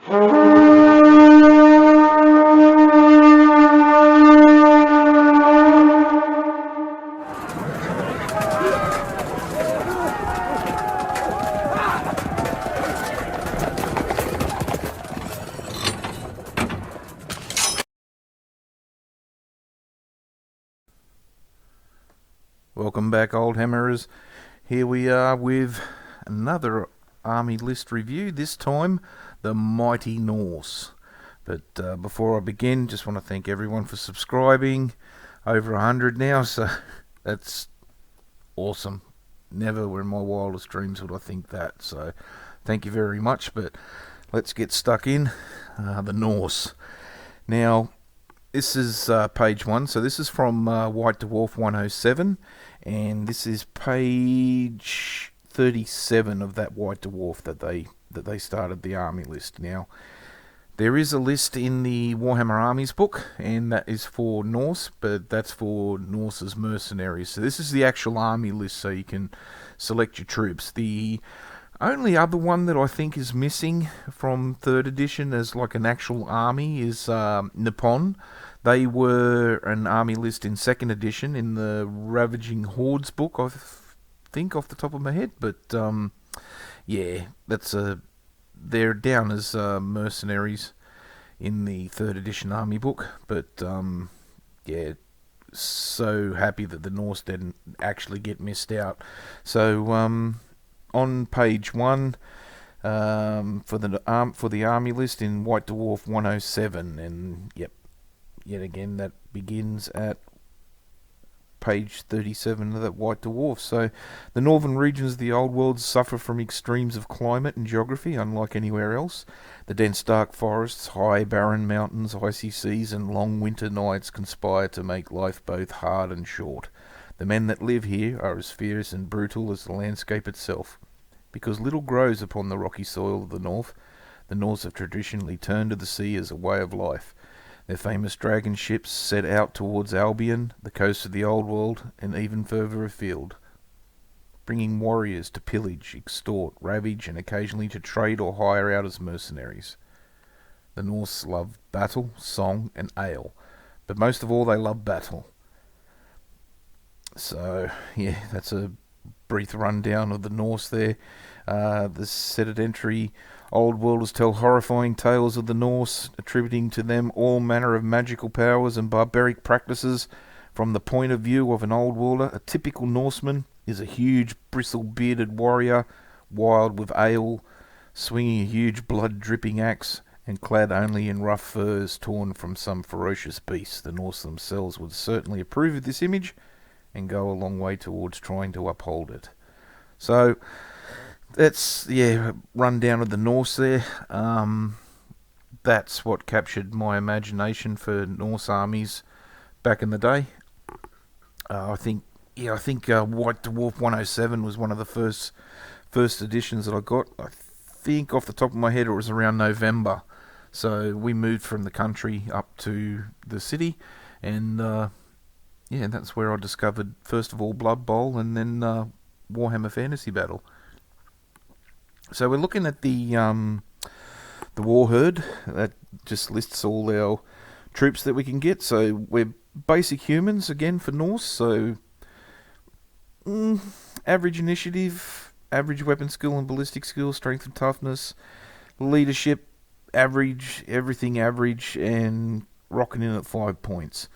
Welcome back, Oldhammerers. Here we are with another army list review, this time the Mighty Norse. But before I begin, just want to thank everyone for subscribing. Over 100 now, so that's awesome. Never in my wildest dreams would I think that, so thank you very much. But let's get stuck in. The Norse. Now, this is page 1, so this is from White Dwarf 107, and this is page 37 of that White Dwarf that they started the army list. Now, there is a list in the Warhammer Armies book, and that is for Norse, but that's for Norse's mercenaries. So this is the actual army list, so you can select your troops. The only other one that I think is missing from 3rd edition as like an actual army is Nippon. They were an army list in 2nd edition in the Ravaging Hordes book, I think, off the top of my head. But yeah, they're down as mercenaries in the 3rd edition army book. But yeah, so happy that the Norse didn't actually get missed out. So on page 1 for the army list in White Dwarf 107, and yep, yet again that begins at page 37 of that White Dwarf. So the northern regions of the old world suffer from extremes of climate and geography unlike anywhere else. The dense dark forests, high barren mountains, icy seas and long winter nights conspire to make life both hard and short. The men that live here are as fierce and brutal as the landscape itself. Because little grows upon the rocky soil of the north, the Norse have traditionally turned to the sea as a way of life. Their famous dragon ships set out towards Albion, the coast of the old world, and even further afield, bringing warriors to pillage, extort, ravage, and occasionally to trade or hire out as mercenaries. The Norse love battle, song, and ale, but most of all they love battle. So, yeah, that's a brief rundown of the Norse there. The sedentary old worlders tell horrifying tales of the Norse, attributing to them all manner of magical powers and barbaric practices. From the point of view of an old worlder, a typical Norseman is a huge bristle-bearded warrior, wild with ale, swinging a huge blood-dripping axe, and clad only in rough furs torn from some ferocious beast. The Norse themselves would certainly approve of this image and go a long way towards trying to uphold it. So that's, yeah, rundown of the Norse there. That's what captured my imagination for Norse armies back in the day. I think White Dwarf 107 was one of the first editions that I got. I think off the top of my head it was around November. So we moved from the country up to the city, and yeah, that's where I discovered, first of all, Blood Bowl, and then Warhammer Fantasy Battle. So we're looking at the War Herd. That just lists all our troops that we can get. So we're basic humans, again, for Norse. So average initiative, average weapon skill and ballistic skill, strength and toughness, leadership, average, everything average, and rocking in at 5 points.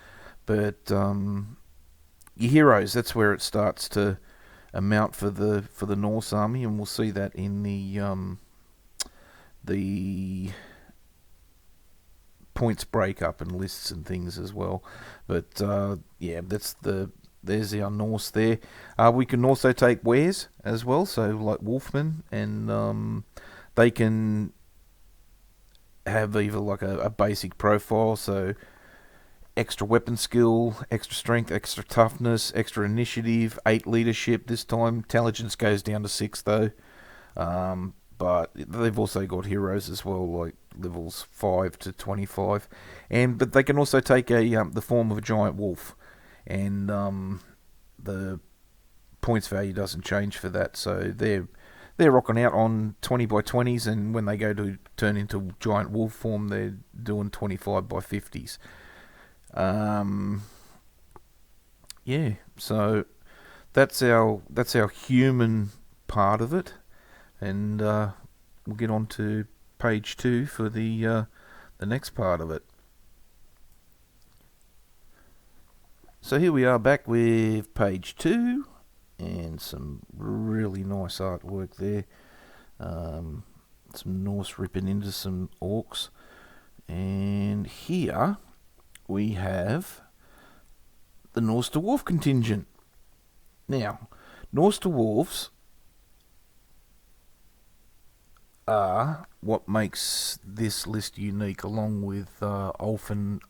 But your heroes, that's where it starts to amount for the Norse army, and we'll see that in the points breakup and lists and things as well. But yeah, there's our Norse there. We can also take wares as well, so like Wolfmen, and they can have either like a basic profile, so extra weapon skill, extra strength, extra toughness, extra initiative, 8 leadership this time. Intelligence goes down to 6 though. But they've also got heroes as well, like levels 5 to 25. But they can also take the form of a giant wolf, and the points value doesn't change for that. So they're rocking out on 20 by 20s, and when they go to turn into giant wolf form, they're doing 25 by 50s. Yeah, so that's our human part of it, and we'll get on to page 2 for the next part of it. So here we are back with page 2, and some really nice artwork there. Some Norse ripping into some orcs, and here we have the Norse Dwarf contingent. Now, Norse Dwarves are what makes this list unique, along with Ulfwenar.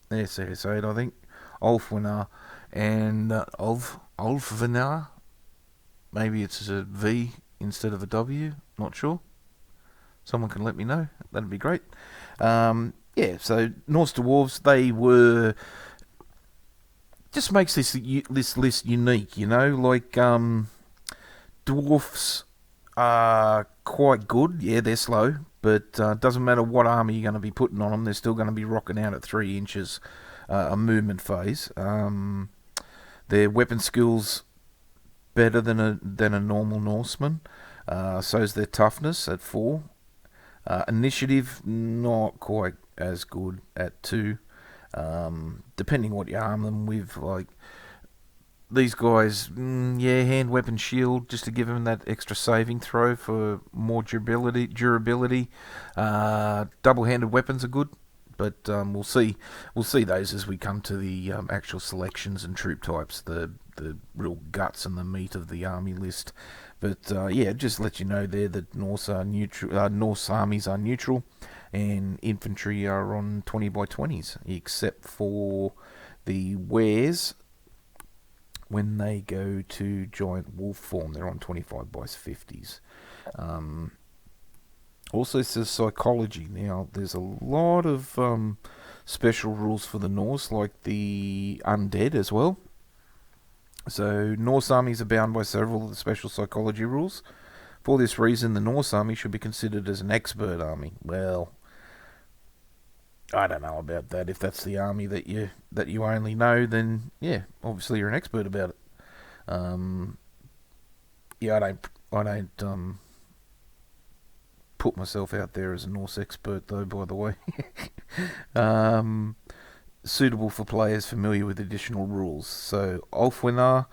That's how you say it, I think. Ulfwenar and Ulfwenar. Maybe it's a V instead of a W. Not sure. Someone can let me know. That'd be great. So Norse Dwarves, they were... Just makes this list unique, you know? Like, dwarfs are quite good. Yeah, they're slow. But doesn't matter what army you're going to be putting on them, they're still going to be rocking out at 3 inches a movement phase. Their weapon skills better than a normal Norseman. So's their toughness at 4. Initiative not quite as good at 2. Depending what you arm them with, like these guys, hand weapon shield just to give them that extra saving throw for more durability. Double-handed weapons are good, but we'll see those as we come to the actual selections and troop types, the real guts and the meat of the army list. But just let you know there that Norse armies are neutral, and infantry are on 20 by 20s, except for the wares. When they go to giant wolf form, they're on 25 by 50s. Also, it says psychology. Now, there's a lot of special rules for the Norse, like the undead as well. So, Norse armies are bound by several of the special psychology rules. For this reason, the Norse army should be considered as an expert army. Well, I don't know about that. If that's the army that you only know, then yeah, obviously you're an expert about it. I don't put myself out there as a Norse expert, though. By the way, suitable for players familiar with additional rules. So Ulfwenar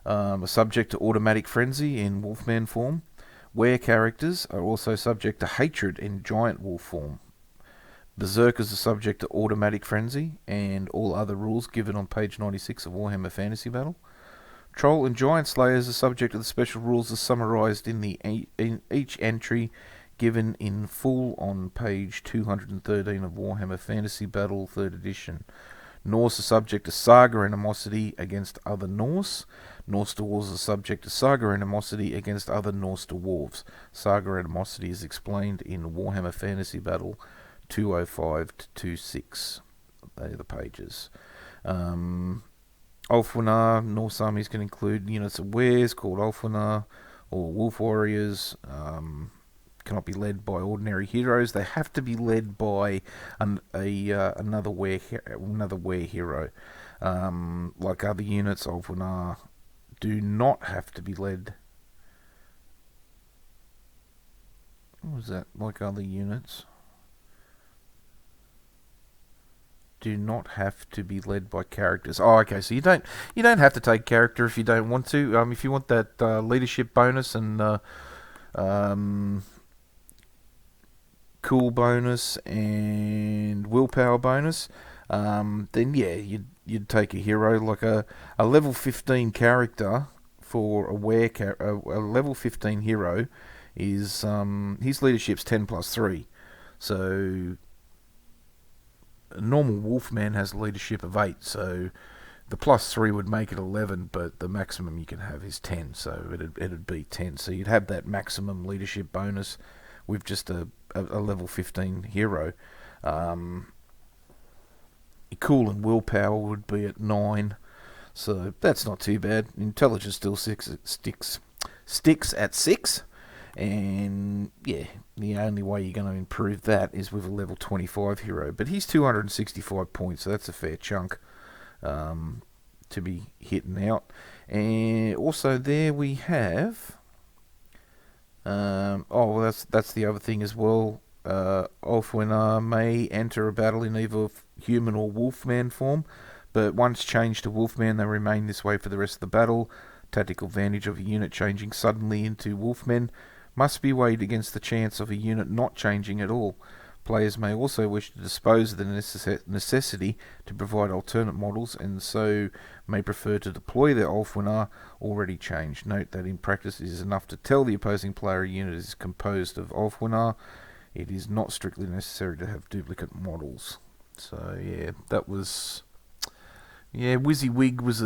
are subject to automatic frenzy in Wolfman form. Were characters are also subject to hatred in giant wolf form. Berserkers are subject to automatic frenzy and all other rules given on page 96 of Warhammer Fantasy Battle. Troll and Giant Slayers are subject to the special rules as summarised in each entry given in full on page 213 of Warhammer Fantasy Battle 3rd edition. Norse are subject to saga animosity against other Norse. Norse Dwarves are subject to saga animosity against other Norse Dwarves. Saga animosity is explained in Warhammer Fantasy Battle 205 to 26. They are the pages. Ulfwenar, Norse armies can include units of wares called Ulfwenar or Wolf Warriors. Cannot be led by ordinary heroes. They have to be led by another were hero. Like other units, Ulfwenar do not have to be led. What was that? Like other units, do not have to be led by characters. Oh, okay. So you don't have to take character if you don't want to. If you want that leadership bonus and cool bonus and willpower bonus, then yeah, you'd take a hero like a level 15 character for a level 15 hero is his leadership's 10+3. So a normal Wolfman has a leadership of 8, so the +3 would make it 11, but the maximum you can have is 10, so it'd be 10. So you'd have that maximum leadership bonus with just a level 15 hero. Cool and willpower would be at 9, So that's not too bad. Intelligence still sticks at 6. And yeah, the only way you're going to improve that is with a level 25 hero. But he's 265 points, so that's a fair chunk to be hitting out. And also there we have... that's the other thing as well. Ulfwenar may enter a battle in either human or wolfman form, but once changed to wolfman, they remain this way for the rest of the battle. Tactical advantage of a unit changing suddenly into wolfmen must be weighed against the chance of a unit not changing at all. Players may also wish to dispose of the necessity to provide alternate models, and so may prefer to deploy their Ulfwenar already changed. Note that in practice it is enough to tell the opposing player a unit is composed of Ulfwenar. It is not strictly necessary to have duplicate models. So yeah, that was... Yeah, WYSIWYG was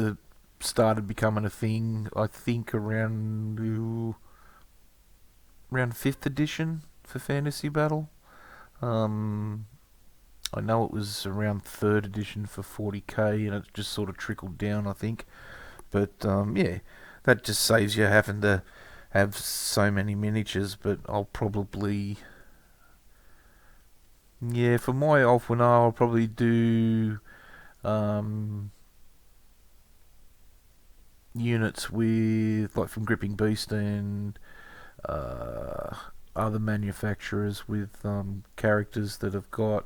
started becoming a thing, I think, around 5th edition for Fantasy Battle. I know it was around 3rd edition for 40k, and it just sort of trickled down, I think. But yeah, that just saves you having to have so many miniatures. But I'll probably... Yeah, for my Ulfwenar, I'll probably do units with, like, from Gripping Beast and other manufacturers with characters that have got,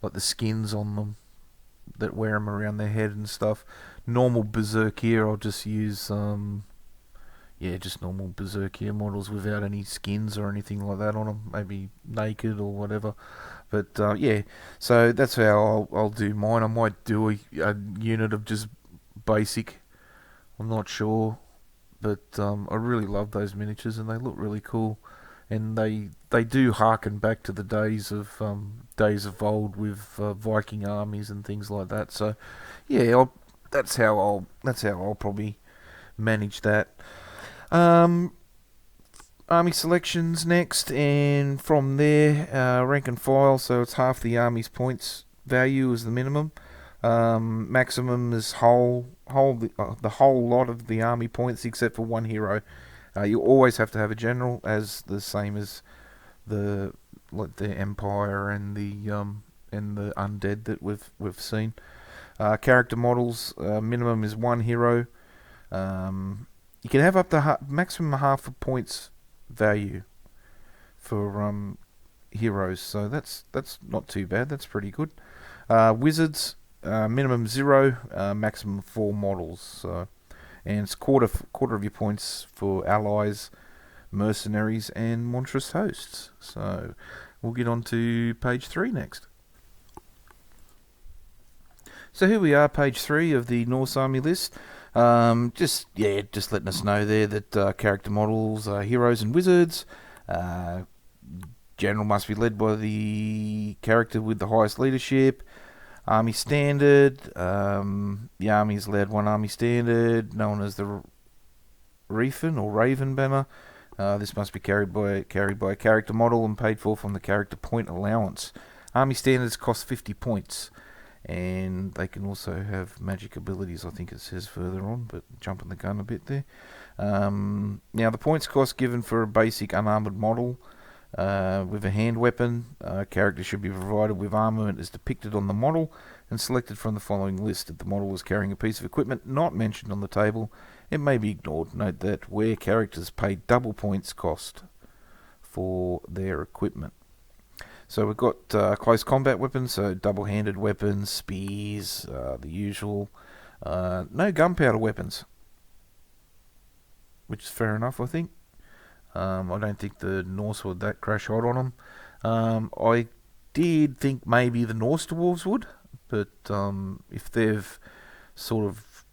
like, the skins on them that wear them around their head and stuff. Normal Berserkir, I'll just use just normal Berserkir models without any skins or anything like that on them, maybe naked or whatever. But yeah, so that's how I'll do mine. I might do a unit of just basic, I'm not sure, but I really love those miniatures and they look really cool, and they do harken back to the days of old with Viking armies and things like that. So yeah, that's how I'll probably manage that. Army selections next, and from there, rank and file. So it's half the army's points value is the minimum. Maximum is the whole lot of the army points except for one hero. You always have to have a general, as the same as the Empire and the undead that we've seen. Character models, minimum is one hero. You can have up to maximum half the points value for heroes, so that's not too bad. That's pretty good. Wizards, minimum 0, maximum 4 models. So, and it's quarter of your points for allies, mercenaries, and monstrous hosts. So we'll get on to page 3 next. So here we are, page 3 of the Norse Army list. Just letting us know there that character models are heroes and wizards. General must be led by the character with the highest leadership. Army standard. The army is led one army standard, known as the Raven or Raven banner. This must be carried by a character model and paid for from the character point allowance. Army standards cost 50 points. And they can also have magic abilities, I think it says further on, but jumping the gun a bit there. Now, the points cost given for a basic unarmoured model with a hand weapon. Character should be provided with armament as depicted on the model and selected from the following list. If the model is carrying a piece of equipment not mentioned on the table, it may be ignored. Note that where characters pay double points cost for their equipment. So we've got close combat weapons, so double-handed weapons, spears, the usual. No gunpowder weapons, which is fair enough, I think. I don't think the Norse were that crash hot on them. I did think maybe the Norse Dwarves would, but if they've sort of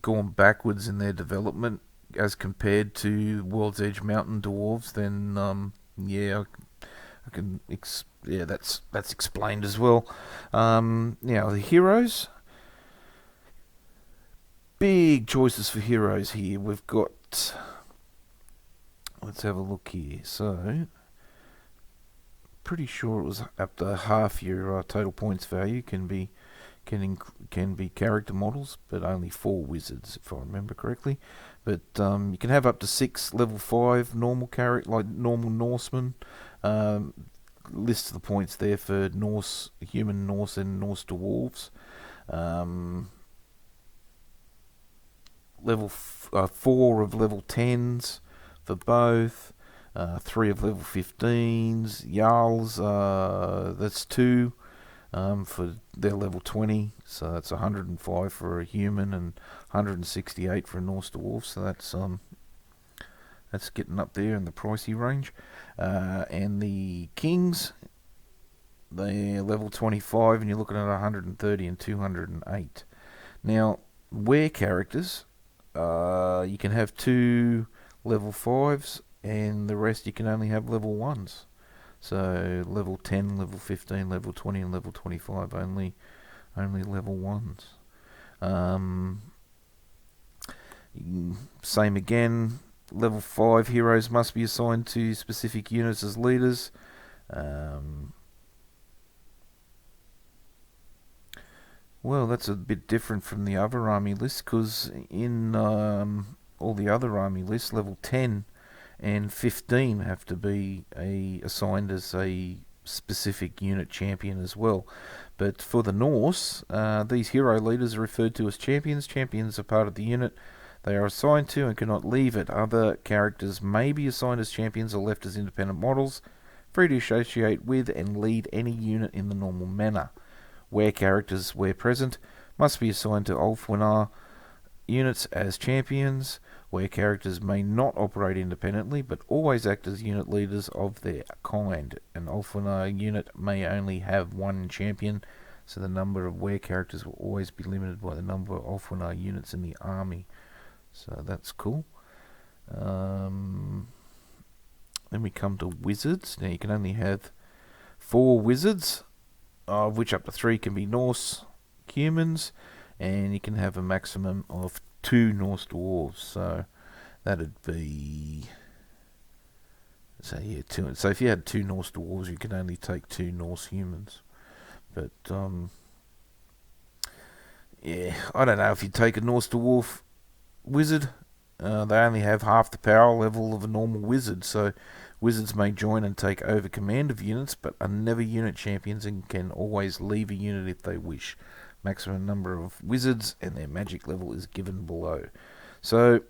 gone backwards in their development as compared to World's Edge Mountain Dwarves, then that's explained as well. Now the heroes, big choices for heroes here. We've got, let's have a look here. So, pretty sure it was up to half your total points value can be can be character models, but only 4 wizards, if I remember correctly. But you can have up to 6 level 5 normal like normal Norsemen. List the points there for Norse, human Norse, and Norse Dwarves. Level 4 of level 10s for both. 3 of level 15s. Jarls, that's 2 for their level 20. So that's 105 for a human and 168 for a Norse Dwarf. So that's getting up there in the pricey range. And the Kings, they're level 25, and you're looking at 130 and 208. Now, were characters, you can have 2 level 5s, and the rest you can only have level 1s. So level 10, level 15, level 20, and level 25 only level 1s. Same again. Level 5 heroes must be assigned to specific units as leaders. Well, that's a bit different from the other army lists, because in all the other army lists, level 10 and 15 have to be assigned as a specific unit champion as well. But for the Norse, these hero leaders are referred to as champions. Champions are part of the unit they are assigned to and cannot leave it. Other characters may be assigned as champions or left as independent models, free to associate with and lead any unit in the normal manner. Where characters, where present, must be assigned to Ulfwenar units as champions. Where characters may not operate independently, but always act as unit leaders of their kind. An Ulfwenar unit may only have 1 champion, so the number of where characters will always be limited by the number of Ulfwenar units in the army. So that's cool. Then we come to wizards. Now you can only have 4 wizards, of which up to 3 can be Norse humans, and you can have a maximum of 2 Norse dwarves. So that'd be, so yeah, 2. So if you had 2 Norse dwarves, you could only take 2 Norse humans. But yeah, I don't know if you take a Norse dwarf wizard. They only have half the power level of a normal wizard, so wizards may join and take over command of units, but are never unit champions and can always leave a unit if they wish. Maximum number of wizards and their magic level is given below. So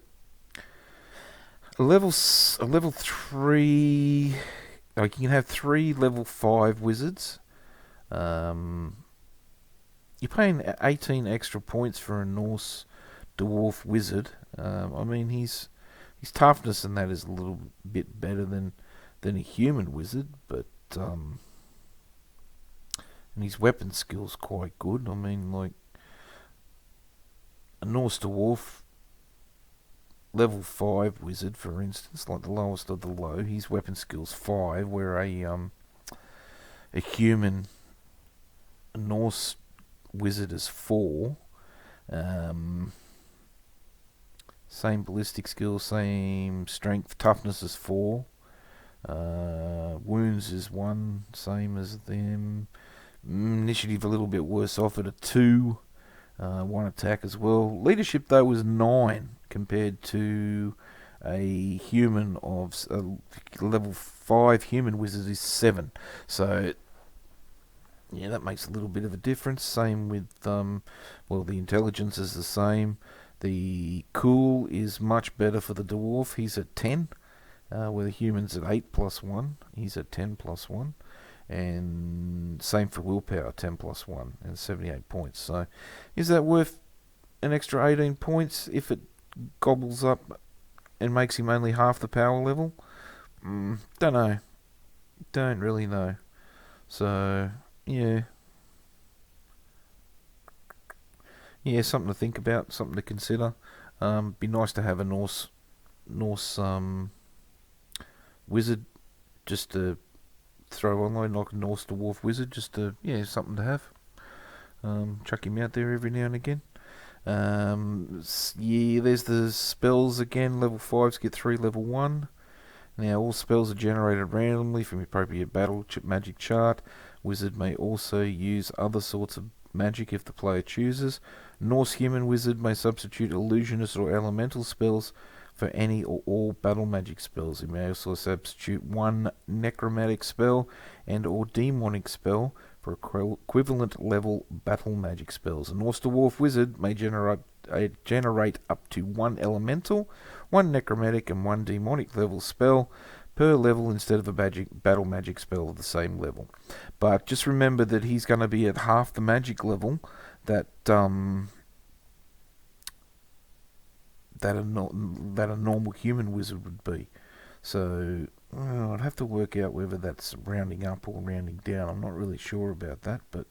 a level 3, like you can have 3 level 5 wizards. You're paying 18 extra points for a Norse dwarf wizard. I mean, his toughness and that is a little bit better than a human wizard, but and his weapon skill's quite good. I mean, like a Norse dwarf level 5 wizard, for instance, like the lowest of the low, his weapon skill's 5, where a human Norse wizard is 4. Same ballistic skill, same strength, toughness is 4. Wounds is 1, same as them. Initiative a little bit worse off at a 2. 1 attack as well. Leadership though was 9 compared to a human of level 5 human wizard is 7. So yeah, that makes a little bit of a difference. Same with well, the intelligence is the same. The cool is much better for the dwarf. He's at 10, where the human's at 8 plus 1. He's at 10 plus 1. And same for willpower, 10 plus 1, and 78 points. So is that worth an extra 18 points if it gobbles up and makes him only half the power level? Don't know. Don't really know. So, yeah. Yeah, something to think about, something to consider. Be nice to have a Norse wizard just to throw online, like a Norse dwarf wizard, just to, yeah, something to have. Chuck him out there every now and again. Yeah, there's the spells again. Level 5s get 3 level 1. Now, all spells are generated randomly from the appropriate battle magic chart. Wizard may also use other sorts of magic if the player chooses. Norse human wizard may substitute illusionist or elemental spells for any or all battle magic spells. He may also substitute one necromantic spell and or demonic spell for equivalent level battle magic spells. A Norse Dwarf wizard may generate up to one elemental, one necromantic and one demonic level spell per level instead of a battle magic spell of the same level. But just remember that he's going to be at half the magic level that a normal human wizard would be. So I'd have to work out whether that's rounding up or rounding down. I'm not really sure about that, but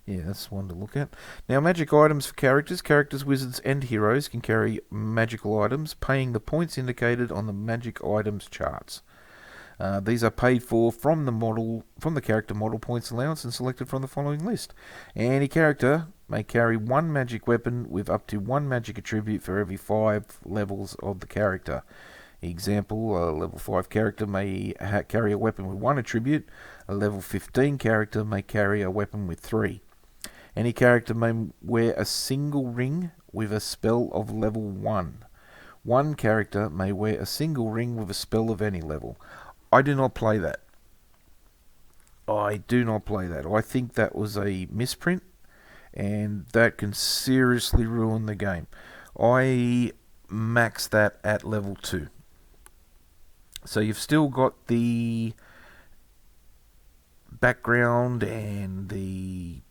yeah, that's one to look at. Now, magic items for characters. Characters, wizards, and heroes can carry magical items, paying the points indicated on the magic items charts. These are paid for from the character model points allowance and selected from the following list. Any character may carry one magic weapon with up to one magic attribute for every 5 levels of the character. Example, a level 5 character may carry a weapon with 1 attribute. A level 15 character may carry a weapon with 3. Any character may wear a single ring with a spell of level 1. One character may wear a single ring with a spell of any level. I do not play that. I think that was a misprint, and that can seriously ruin the game. I maxed that at level 2. So you've still got the background and the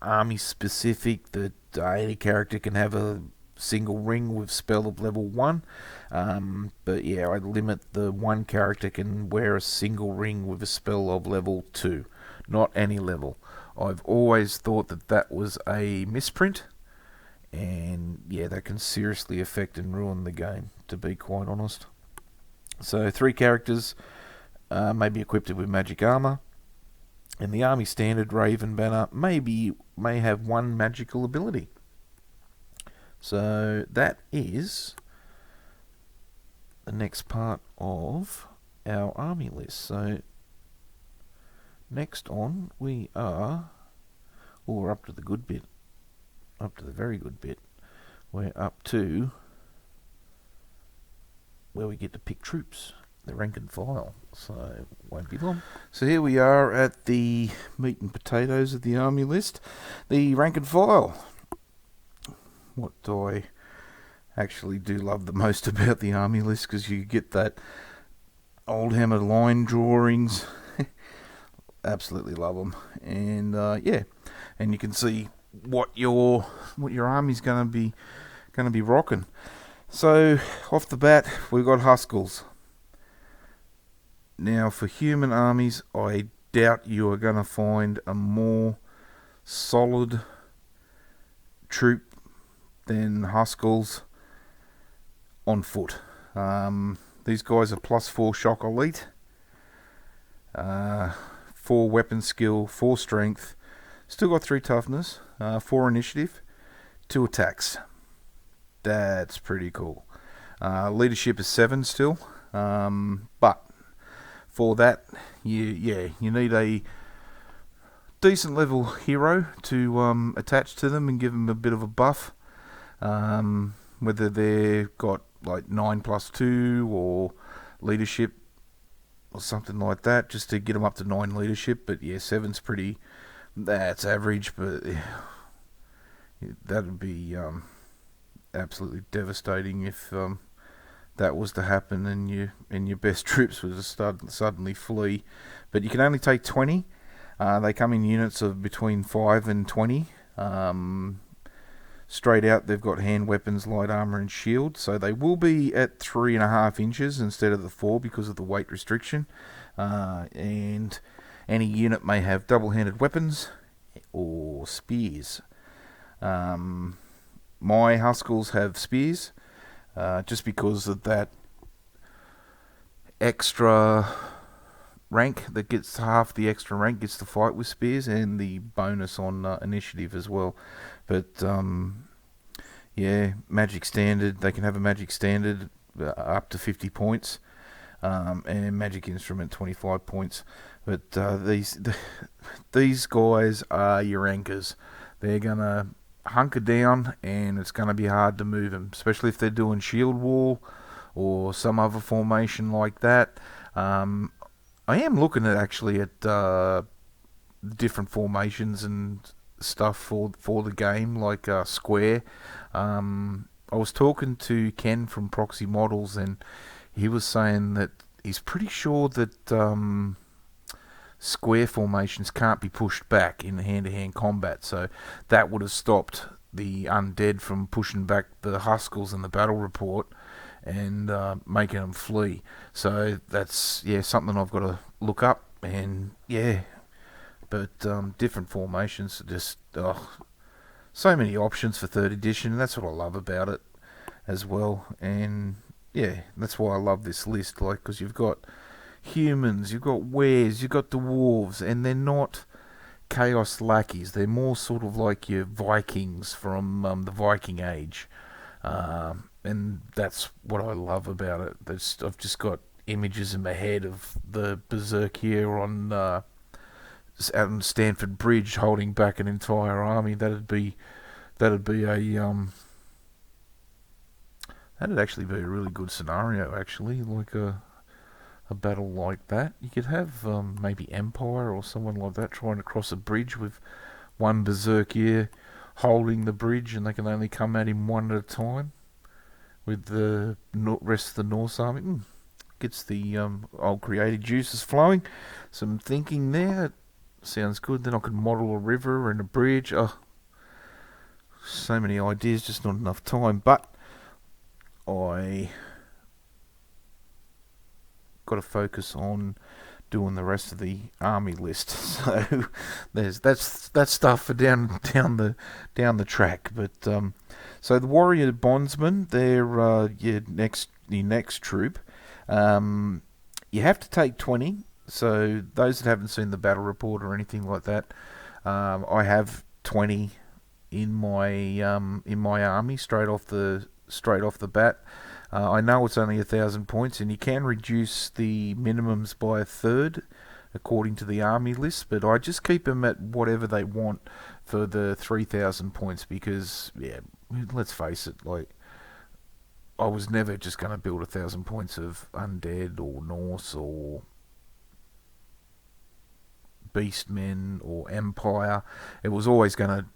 army specific that any character can have a single ring with spell of level 1. But yeah, I'd limit the one character can wear a single ring with a spell of level 2. Not any level. I've always thought that was a misprint. And yeah, that can seriously affect and ruin the game, to be quite honest. So 3 characters may be equipped with magic armor. And the army standard Raven banner may have one magical ability. So that is the next part of our army list. So next on we're up to the good bit. Up to the very good bit. We're up to where we get to pick troops, the rank and file. So it won't be long. So here we are at the meat and potatoes of the army list, the rank and file. What I actually do love the most about the army list, because you get that Oldhammer line drawings. Absolutely love them, and and you can see what your army's going to be rocking. So off the bat, we've got Huskarls. Now, for human armies, I doubt you are going to find a more solid troop than Huskarls on foot. These guys are +4 shock elite, 4 weapon skill, 4 strength, still got 3 toughness, 4 initiative, 2 attacks. That's pretty cool. Leadership is 7 still, but for that, you need a decent level hero to attach to them and give them a bit of a buff. Whether they've got like 9+2 or leadership or something like that, just to get them up to 9 leadership. But yeah, 7's that's average, but that would be absolutely devastating if that was to happen and your best troops were to suddenly flee. But you can only take 20. They come in units of between 5 and 20. Straight out, they've got hand weapons, light armor, and shield. So they will be at 3.5 inches instead of the 4 because of the weight restriction. And any unit may have double-handed weapons or spears. My Huskarls have spears, just because of that extra rank that gets half the extra rank gets to fight with spears, and the bonus on initiative as well. But magic standard, they can have a magic standard up to 50 points, and magic instrument 25 points. But these guys are your anchors. they're going to hunker down, and it's going to be hard to move them, especially if they're doing shield wall or some other formation like that. I am looking at actually at different formations and stuff for the game, like square. I was talking to Ken from Proxy Models, and he was saying that he's pretty sure that square formations can't be pushed back in hand-to-hand combat, so that would have stopped the undead from pushing back the Huskels in the battle report and making them flee. So that's something I've got to look up, and but different formations are just so many options for 3rd edition. That's what I love about it as well, and that's why I love this list, like, because you've got humans, you've got wares, you've got dwarves, and they're not chaos lackeys. They're more sort of like your Vikings from the Viking Age, and that's what I love about it. I've just got images in my head of the Berserk here on out on Stamford Bridge holding back an entire army. That'd actually be a really good scenario, actually, like a battle like that. You could have maybe Empire or someone like that trying to cross a bridge with one Berserkier holding the bridge, and they can only come at him one at a time with the rest of the Norse army. Gets the old creative juices flowing. Some thinking there. Sounds good. Then I could model a river and a bridge. Oh, so many ideas, just not enough time. But I got to focus on doing the rest of the army list. So that's stuff for down the track. But so the warrior bondsmen, they're your next troop. You have to take 20. So those that haven't seen the battle report or anything like that, I have 20 in my army straight off the bat. I know it's only 1,000 points, and you can reduce the minimums by a third according to the army list, but I just keep them at whatever they want for the 3,000 points, because let's face it, like, I was never just going to build 1,000 points of undead or Norse or beastmen or empire. It was always going to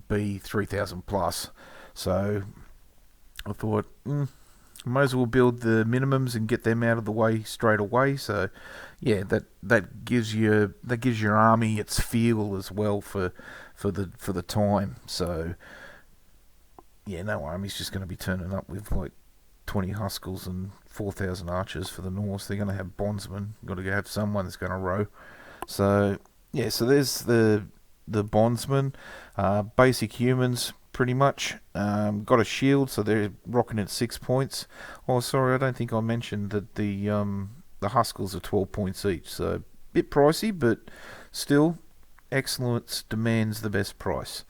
be 3,000 plus. So I thought, might as well build the minimums and get them out of the way straight away. So that gives your army its feel as well for the time. So no army's just going to be turning up with like 20 Huskels and 4,000 archers for the Norse. They're going to have bondsmen. Got to have someone that's going to row. So so there's the bondsmen, basic humans pretty much. Got a shield, so they're rocking at 6 points. Oh, sorry, I don't think I mentioned that the Huskels are 12 points each. So a bit pricey, but still, excellence demands the best price.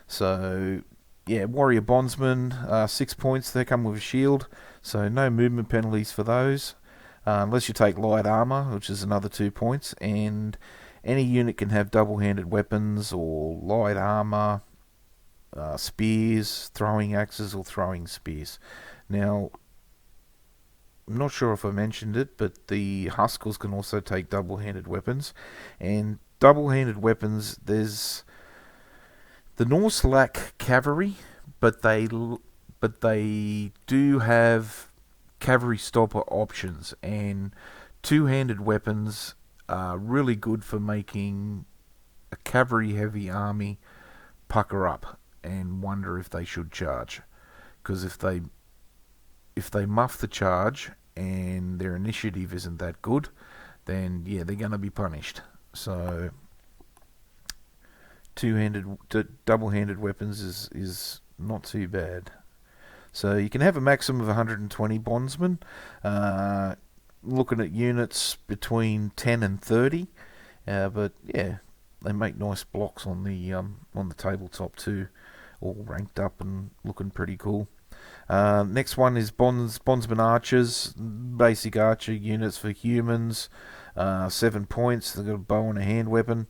So warrior bondsmen, 6 points. They come with a shield, so no movement penalties for those. Unless you take light armor, which is another 2 points, and any unit can have double-handed weapons or light armor, spears, throwing axes, or throwing spears. Now, I'm not sure if I mentioned it, but the Huskels can also take double-handed weapons, and double-handed weapons, there's the Norse lack cavalry, but they do have cavalry stopper options, and two-handed weapons are really good for making a cavalry heavy army pucker up and wonder if they should charge, because if they muff the charge and their initiative isn't that good, then they're going to be punished. So double-handed weapons is not too bad. So you can have a maximum of 120 bondsmen. Looking at units between 10 and 30, but they make nice blocks on the tabletop too, all ranked up and looking pretty cool. Next one is bondsman archers, basic archer units for humans. 7 points. They've got a bow and a hand weapon.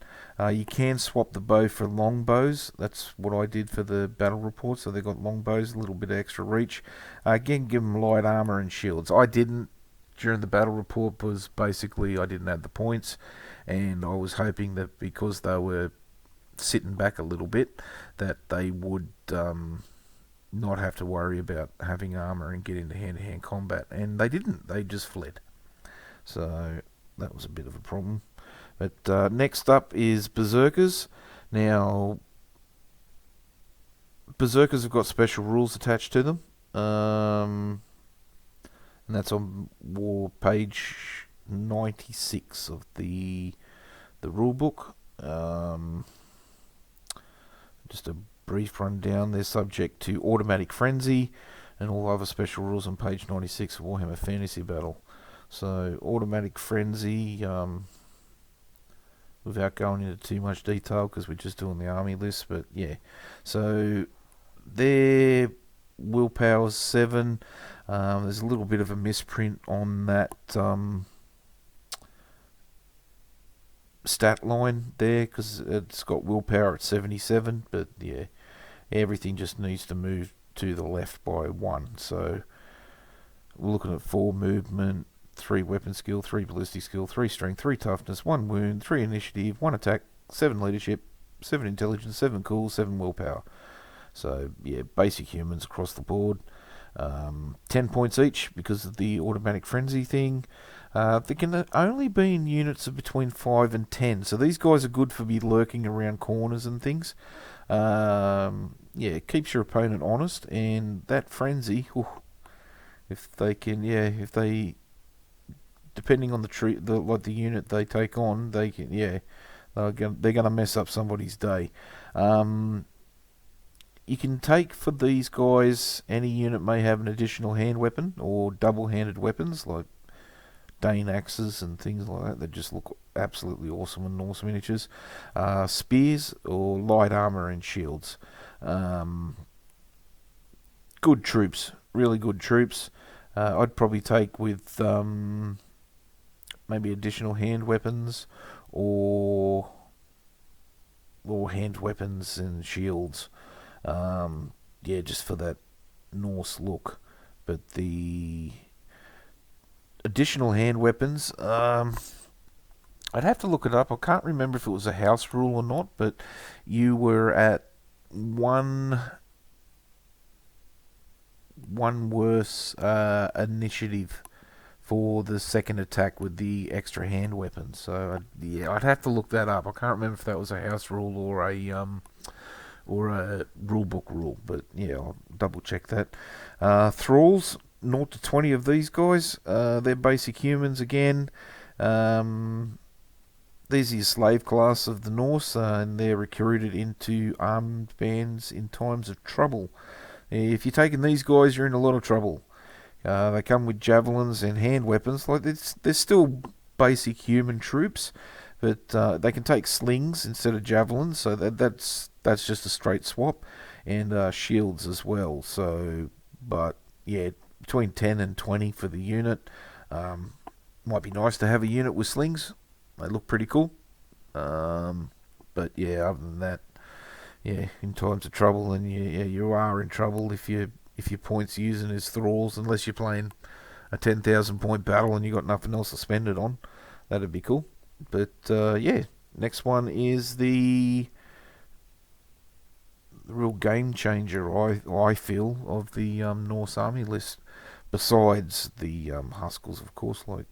You can swap the bow for long bows. That's what I did for the battle report. So they got long bows, a little bit of extra reach. Again, give them light armor and shields. I didn't during the battle report, was basically I didn't have the points, and I was hoping that because they were sitting back a little bit, that they would not have to worry about having armor and get into hand-to-hand combat. And they didn't. They just fled. So that was a bit of a problem. But next up is Berserkers. Now, Berserkers have got special rules attached to them. And that's on page 96 of the rule book. Just a brief rundown. They're subject to automatic frenzy and all other special rules on page 96 of Warhammer Fantasy Battle. So automatic frenzy, without going into too much detail because we're just doing the army list, but yeah. So their willpower's 7. There's a little bit of a misprint on that stat line there because it's got willpower at 77, but yeah, everything just needs to move to the left by 1. So we're looking at 4 movement, 3 weapon skill, 3 ballistic skill, 3 strength, 3 toughness, 1 wound, 3 initiative, 1 attack, 7 leadership, 7 intelligence, 7 cool, 7 willpower. So yeah, basic humans across the board. 10 points each because of the automatic frenzy thing. They can only be in units of between 5 and 10. So these guys are good for be lurking around corners and things. Yeah, it keeps your opponent honest, and that frenzy, if they depending on the unit they take on, they can, they're gonna mess up somebody's day. You can take for these guys, any unit may have an additional hand weapon or double-handed weapons like Dane axes and things like that. They just look absolutely awesome in Norse miniatures. Spears or light armor and shields. Good troops, really good troops. I'd probably take with maybe additional hand weapons or hand weapons and shields. Yeah, just for that Norse look. But the additional hand weapons, I'd have to look it up. I can't remember if it was a house rule or not, but you were at one worse initiative for the second attack with the extra hand weapons. So yeah, I'd have to look that up. I can't remember if that was a house rule or a rule book rule, but yeah, I'll double check that. Thralls, 0 to 20 of these guys. They're basic humans again. These are your slave class of the Norse, and they're recruited into armed bands in times of trouble. If you're taking these guys, you're in a lot of trouble. They come with javelins and hand weapons. Like they're still basic human troops, but they can take slings instead of javelins. So that's just a straight swap, and shields as well. So, but yeah, between 10 and 20 for the unit. Might be nice to have a unit with slings. They look pretty cool. But yeah, other than that, yeah, in times of trouble, then you are in trouble if your points using is thralls, unless you're playing a 10,000 point battle and you got nothing else to spend it on. That'd be cool. But yeah, next one is the real game changer, I feel, of the Norse army list. Besides the Huskels, of course, like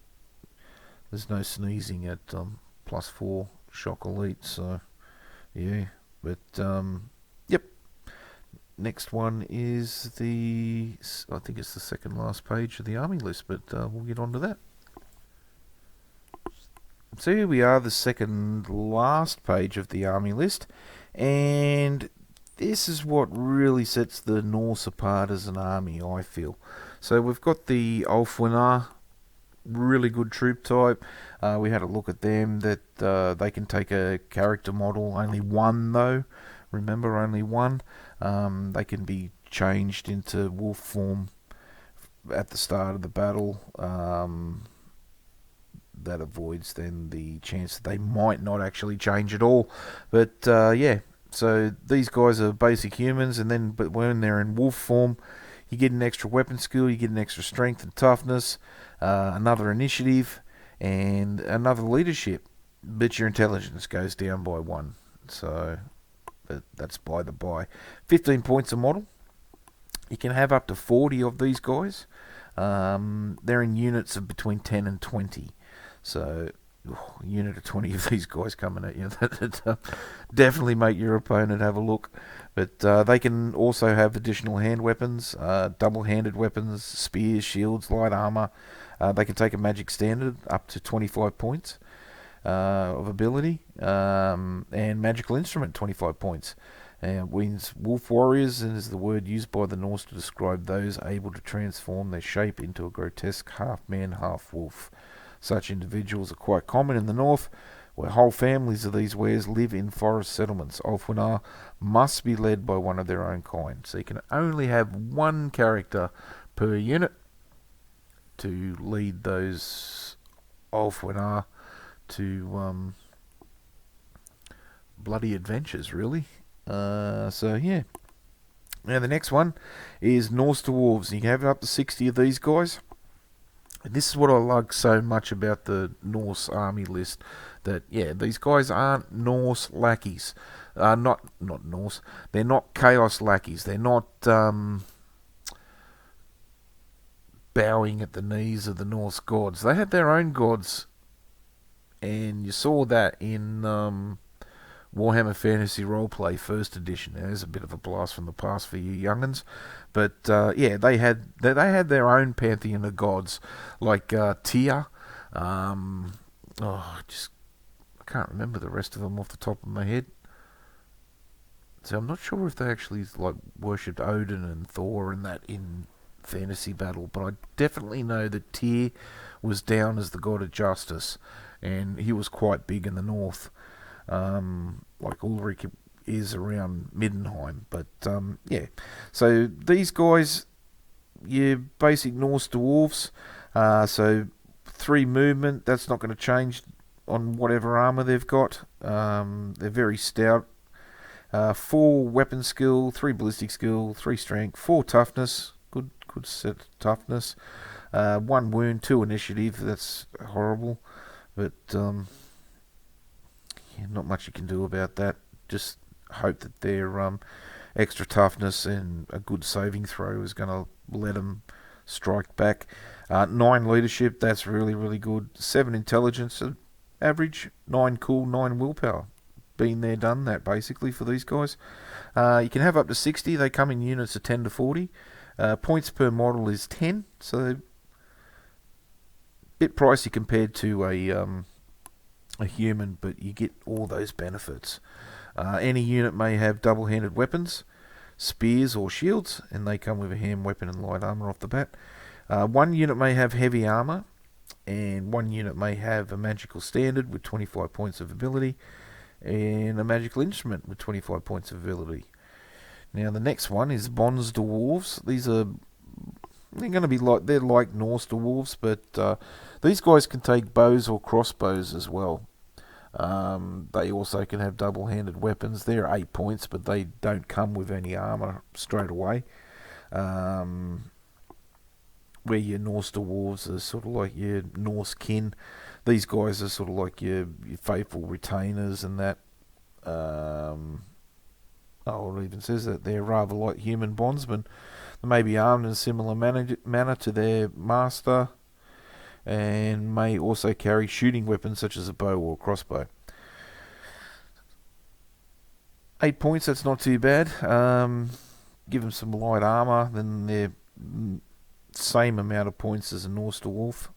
there's no sneezing at +4 shock elite. So yeah, but yep. Next one is I think it's the second last page of the army list, but we'll get on to that. So here we are, the second last page of the army list, and this is what really sets the Norse apart as an army, I feel. So we've got the Ulfwenar, really good troop type. We had a look at them, that they can take a character model, only one though. Remember, only one. They can be changed into wolf form at the start of the battle. that avoids then the chance that they might not actually change at all. But yeah, so these guys are basic humans, and then but when they're in wolf form, you get an extra weapon skill, you get an extra strength and toughness, another initiative, and another leadership. But your intelligence goes down by 1. So that's by the by. 15 points a model. You can have up to 40 of these guys. They're in units of between 10 and 20. So, a unit of 20 of these guys coming at you, that definitely make your opponent have a look. But they can also have additional hand weapons, double-handed weapons, spears, shields, light armor. They can take a magic standard up to 25 points of ability, and magical instrument 25 points. Wins wolf warriors, and is the word used by the Norse to describe those able to transform their shape into a grotesque half-man, half-wolf. Such individuals are quite common in the north, where whole families of these wares live in forest settlements. Ulfwenar must be led by one of their own kind, so you can only have one character per unit to lead those Ulfwenar to bloody adventures, really. So yeah. Now the next one is Norse Dwarves. You can have up to 60 of these guys. And this is what I like so much about the Norse army list. That yeah, these guys aren't Norse lackeys. Not Norse. They're not chaos lackeys. They're not bowing at the knees of the Norse gods. They had their own gods, and you saw that in Warhammer Fantasy Roleplay First Edition. There's a bit of a blast from the past for you young'uns, but yeah, they had their own pantheon of gods, like Tyr. I can't remember the rest of them off the top of my head. So I'm not sure if they actually like worshipped Odin and Thor and that in Fantasy Battle, but I definitely know that Tyr was down as the god of justice, and he was quite big in the north. Like Ulrich is around Middenheim, but yeah. So these guys, your basic Norse dwarves. So 3 movement. That's not going to change on whatever armor they've got. They're very stout. 4 weapon skill, 3 ballistic skill, 3 strength, 4 toughness. Good set of toughness. 1 wound, 2 initiative. That's horrible, but not much you can do about that. Just hope that their extra toughness and a good saving throw is going to let them strike back. 9 leadership, that's really, really good. 7 intelligence, average. 9 cool, 9 willpower. Been there, done that, basically, for these guys. You can have up to 60. They come in units of 10 to 40. Points per model is 10, so a bit pricey compared to a human, but you get all those benefits. Any unit may have double-handed weapons, spears or shields, and they come with a hand weapon and light armor off the bat. 1 unit may have heavy armor, and 1 unit may have a magical standard with 25 points of ability, and a magical instrument with 25 points of ability. Now the next one is Norse Dwarves. They're going to be like Norse Dwarves, but these guys can take bows or crossbows as well. They also can have double-handed weapons. They're 8 points, but they don't come with any armor straight away. Where your Norse Dwarves are sort of like your Norse kin. These guys are sort of like your faithful retainers and that. It even says that they're rather like human bondsmen. They may be armed in a similar manner to their master, and may also carry shooting weapons such as a bow or crossbow. 8 points, that's not too bad. Give them some light armor, then they're same amount of points as a Norse Dwarf.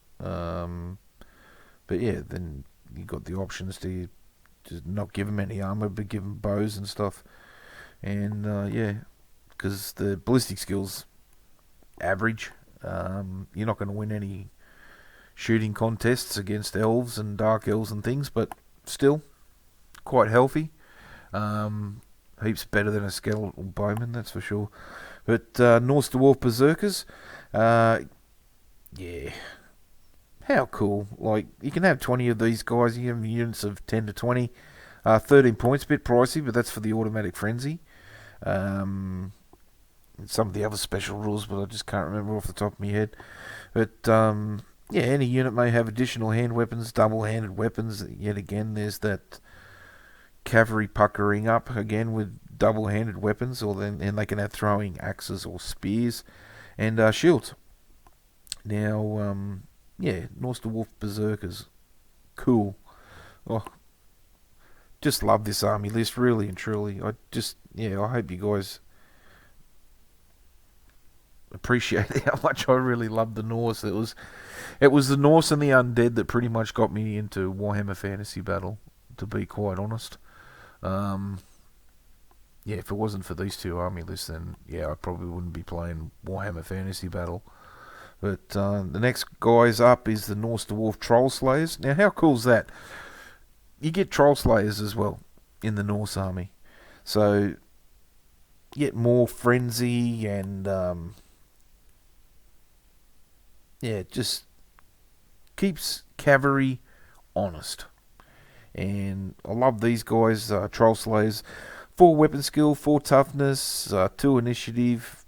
But yeah, then you got the options to just not give them any armor, but give them bows and stuff. And yeah, because the ballistic skills average. You're not going to win any shooting contests against elves and dark elves and things, but still quite healthy. Heaps better than a skeletal bowman, that's for sure. But Norse Dwarf Berserkers, yeah, How cool. Like, you can have 20 of these guys, you have units of 10 to 20. 13 points, a bit pricey, but that's for the automatic frenzy. Um, some of the other special rules, but I just can't remember off the top of my head. But, yeah, any unit may have additional hand weapons, double-handed weapons. Yet again, there's that cavalry puckering up again with double-handed weapons, and they can have throwing axes or spears and shields. Now, yeah, Norse Dwarf Berserkers, cool. Oh, just love this army list, really and truly. I hope you guys appreciate how much I really love the Norse. It was the Norse and the undead that pretty much got me into Warhammer Fantasy Battle, to be quite honest. Um, yeah, if it wasn't for these two army lists, then yeah, I probably wouldn't be playing Warhammer Fantasy Battle. But the next guys up is the Norse Dwarf Troll Slayers. Now, how cool is that? You get Troll Slayers as well in the Norse army. So, you get more frenzy and, yeah, it just keeps cavalry honest. And I love these guys, Troll Slayers. 4 weapon skill, 4 toughness, 2 initiative,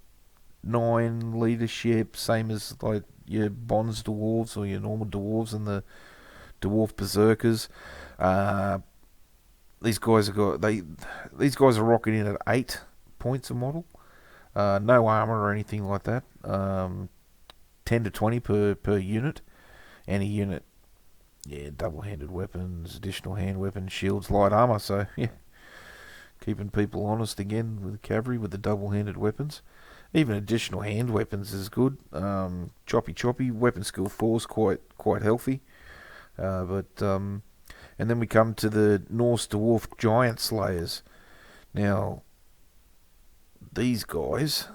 9 leadership, same as like your Bonds Dwarves or your normal Dwarves and the Dwarf Berserkers. Uh, these guys are rocking in at 8 points a model. No armor or anything like that. 10 to 20 per unit. Any unit, yeah, double-handed weapons, additional hand weapons, shields, light armor. So yeah, keeping people honest again with the cavalry with the double-handed weapons. Even additional hand weapons is good. Choppy. Weapon skill 4 is quite healthy. And then we come to the Norse Dwarf Giant Slayers. Now, these guys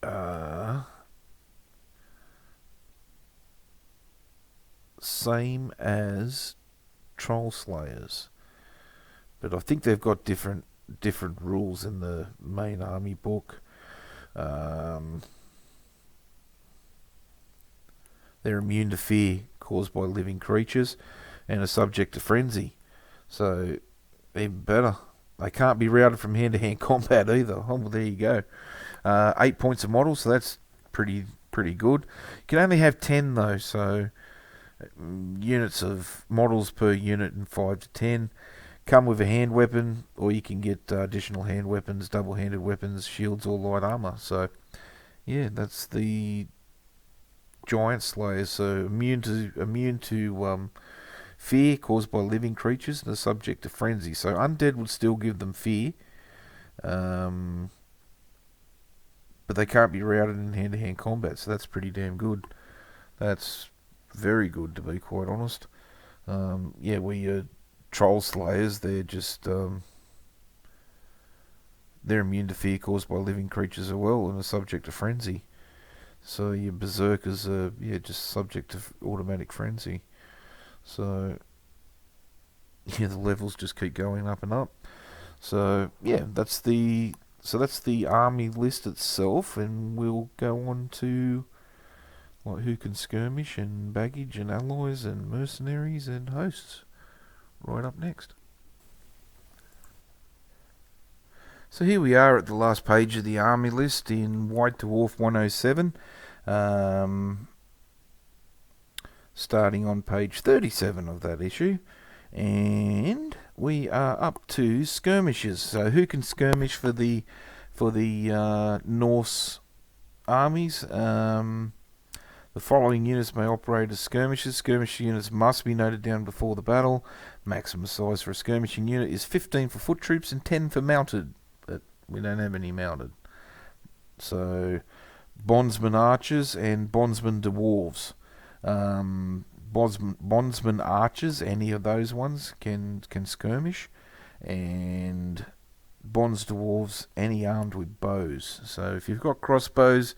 are same as Troll Slayers, but I think they've got different rules in the main army book. They're immune to fear caused by living creatures and are subject to frenzy. So, even better. They can't be routed from hand-to-hand combat either. Oh, well, there you go. 8 points a model, so that's pretty good. You can only have 10 though, so units of models per unit in 5 to 10. Come with a hand weapon, or you can get additional hand weapons, double-handed weapons, shields, or light armor. So, yeah, that's the Giant Slayers. So immune to fear caused by living creatures and are subject to frenzy. So undead would still give them fear, but they can't be routed in hand-to-hand combat. So that's pretty damn good. That's very good, to be quite honest. Yeah, we Troll Slayers, they're just they're immune to fear caused by living creatures as well and are subject to frenzy. So your Berserkers are just subject to automatic frenzy. So yeah, the levels just keep going up and up. So yeah, that's the army list itself, and we'll go on to like who can skirmish and baggage and alloys and mercenaries and hosts right up next. So here we are at the last page of the army list in White Dwarf 107, starting on page 37 of that issue, and we are up to skirmishes. So who can skirmish for the Norse armies? The following units may operate as skirmishers. Skirmish units must be noted down before the battle. Maximum size for a skirmishing unit is 15 for foot troops and 10 for mounted. But we don't have any mounted. So, bondsman archers and bondsman dwarves. Bondsman archers, any of those ones can skirmish. And bonds dwarves, any armed with bows. So if you've got crossbows,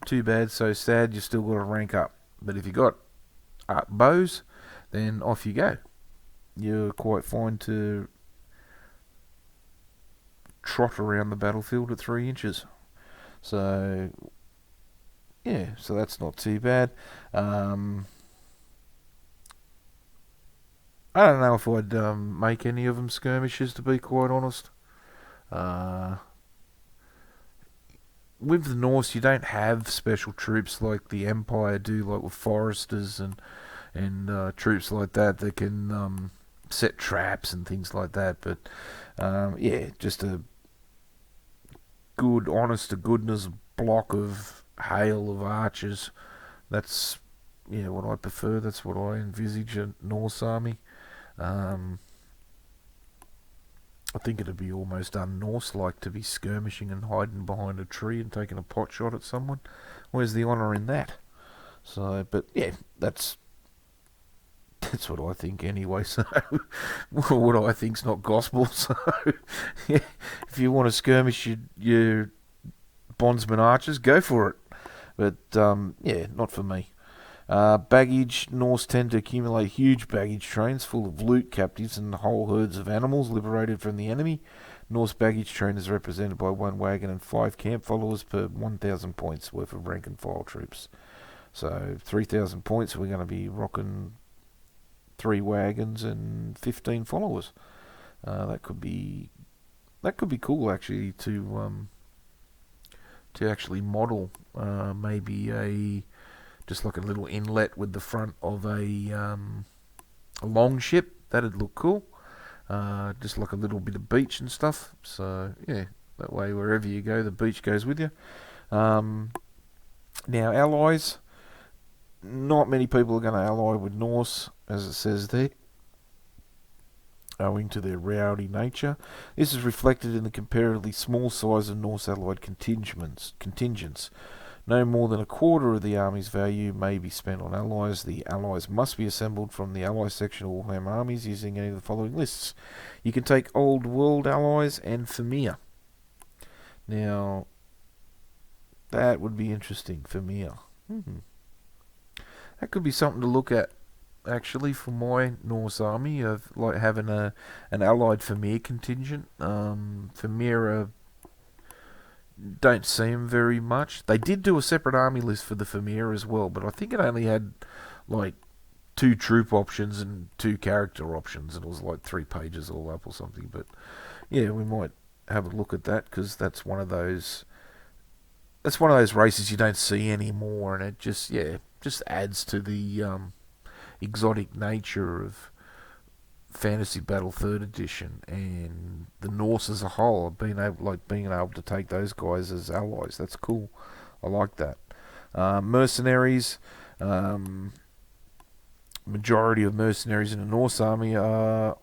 too bad, so sad, you've still got to rank up. But if you've got bows, then off you go. You're quite fine to trot around the battlefield at 3 inches. So yeah, so that's not too bad. I don't know if I'd make any of them skirmishes, to be quite honest. Uh, with the Norse, you don't have special troops like the Empire do, like with foresters and troops like that that can set traps and things like that. But yeah, just a good, honest to goodness block of hail of archers. That's what I prefer. That's what I envisage a Norse army. Um, I think it'd be almost un-Norse-like to be skirmishing and hiding behind a tree and taking a pot shot at someone. Where's the honour in that? So, but yeah, that's what I think anyway. So, what I think's not gospel. So, yeah, if you want to skirmish your bondsman archers, go for it. But yeah, not for me. Baggage. Norse tend to accumulate huge baggage trains full of loot, captives, and whole herds of animals liberated from the enemy. Norse baggage train is represented by 1 wagon and 5 camp followers per 1,000 points worth of rank and file troops. So 3,000 points, we're going to be rocking 3 wagons and 15 followers. That could be cool actually to actually model maybe just like a little inlet with the front of a long ship. That'd look cool. Just like a little bit of beach and stuff. So yeah, that way wherever you go, the beach goes with you. Now allies. Not many people are going to ally with Norse, as it says there, owing to their rowdy nature. This is reflected in the comparatively small size of Norse allied contingents. No more than a quarter of the army's value may be spent on allies. The allies must be assembled from the ally section of Warhammer Armies using any of the following lists. You can take Old World allies and Famir. Now, that would be interesting, Famir. That could be something to look at, actually, for my Norse army, of like having an allied Famir contingent. Famir don't see them very much. They did do a separate army list for the Famir as well, but I think it only had like 2 troop options and 2 character options, and it was like 3 pages all up or something. But yeah, we might have a look at that, because that's one of those races you don't see anymore, and it just adds to the exotic nature of Fantasy Battle 3rd Edition and the Norse as a whole. Being able to take those guys as allies, that's cool. I like that. Mercenaries. Majority of mercenaries in the Norse army are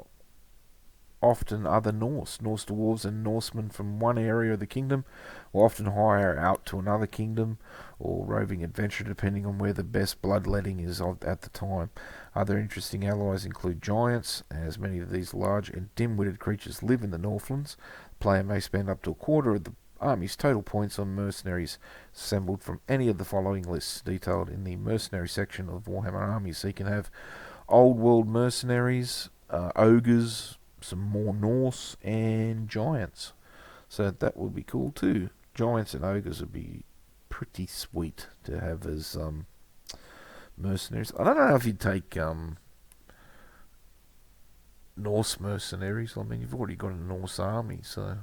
often other Norse Dwarves and Norsemen from one area of the kingdom, will often hire out to another kingdom or roving adventure, depending on where the best bloodletting is at the time. Other interesting allies include giants, as many of these large and dim-witted creatures live in the Northlands. The player may spend up to a quarter of the army's total points on mercenaries assembled from any of the following lists, detailed in the mercenary section of Warhammer Armies. So you can have old world mercenaries, ogres, some more Norse, and giants. So that would be cool too. Giants and ogres would be pretty sweet to have as mercenaries. I don't know if you'd take Norse mercenaries. I mean, you've already got a Norse army, so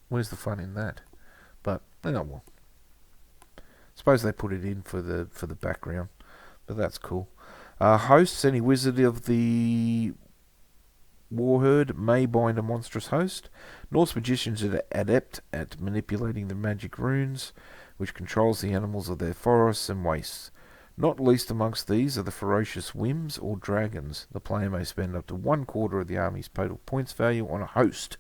where's the fun in that? But well, suppose they put it in for the background, but that's cool. Hosts. Any wizard of the Warherd may bind a monstrous host. Norse magicians are adept at manipulating the magic runes, which controls the animals of their forests and wastes. Not least amongst these are the ferocious whims or dragons. The player may spend up to 1/4 of the army's total points value on a host.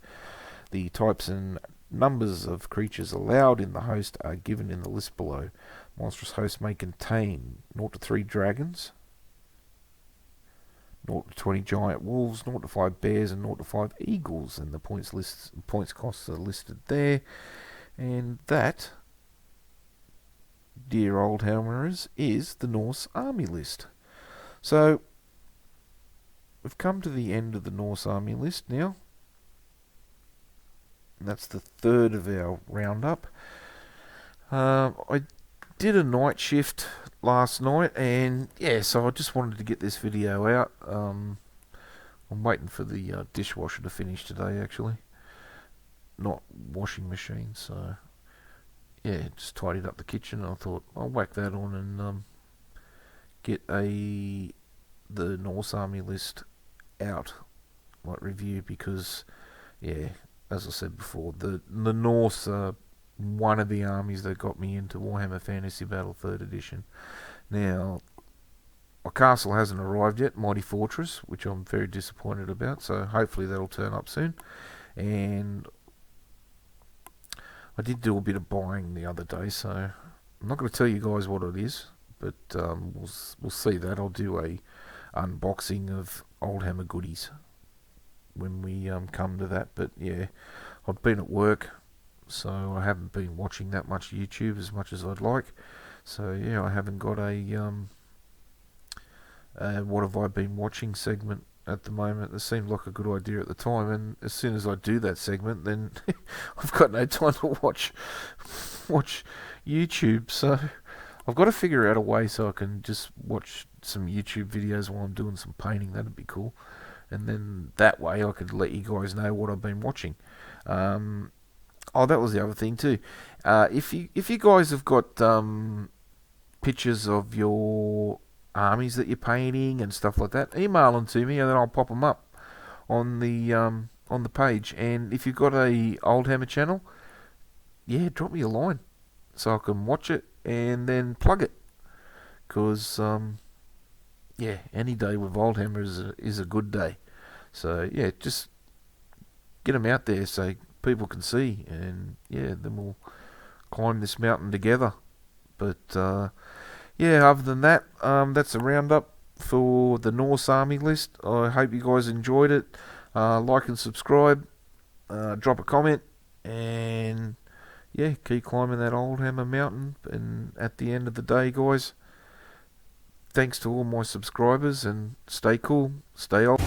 The types and numbers of creatures allowed in the host are given in the list below. Monstrous hosts may contain 0 to 3 dragons, 0 to 20 giant wolves, 0 to 5 bears, and 0 to 5 eagles, and the points costs are listed there. And that, dear Oldhammerers, is the Norse army list. So we've come to the end of the Norse army list now. And that's the 3rd of our roundup. I did a night shift last night, and yeah, so I just wanted to get this video out. I'm waiting for the dishwasher to finish today, actually, not washing machine. So yeah, just tidied up the kitchen. I thought I'll whack that on and get the Norse Army list out, like review, because yeah, as I said before, the Norse are one of the armies that got me into Warhammer Fantasy Battle 3rd edition. Now, my castle hasn't arrived yet, Mighty Fortress, which I'm very disappointed about, so hopefully that'll turn up soon. And I did do a bit of buying the other day, so I'm not going to tell you guys what it is, but we'll see that. I'll do a unboxing of Oldhammer goodies when we come to that. But yeah, I've been at work, so I haven't been watching that much YouTube as much as I'd like. So yeah, I haven't got a what have I been watching segment at the moment. It seemed like a good idea at the time, and as soon as I do that segment, then I've got no time to watch YouTube. So I've got to figure out a way so I can just watch some YouTube videos while I'm doing some painting. That'd be cool, and then that way I could let you guys know what I've been watching. Oh, that was the other thing too. If you guys have got pictures of your armies that you're painting and stuff like that, email them to me, and then I'll pop them up on the page. And if you've got a Oldhammer channel, yeah, drop me a line so I can watch it and then plug it. Because yeah, any day with Oldhammer is a good day. So yeah, just get them out there so people can see, and yeah, then we'll climb this mountain together. But yeah, other than that, that's a roundup for the Norse Army list. I hope you guys enjoyed it. Like and subscribe, drop a comment, and yeah, keep climbing that Oldhammer mountain. And at the end of the day, guys, thanks to all my subscribers, and stay cool, stay old.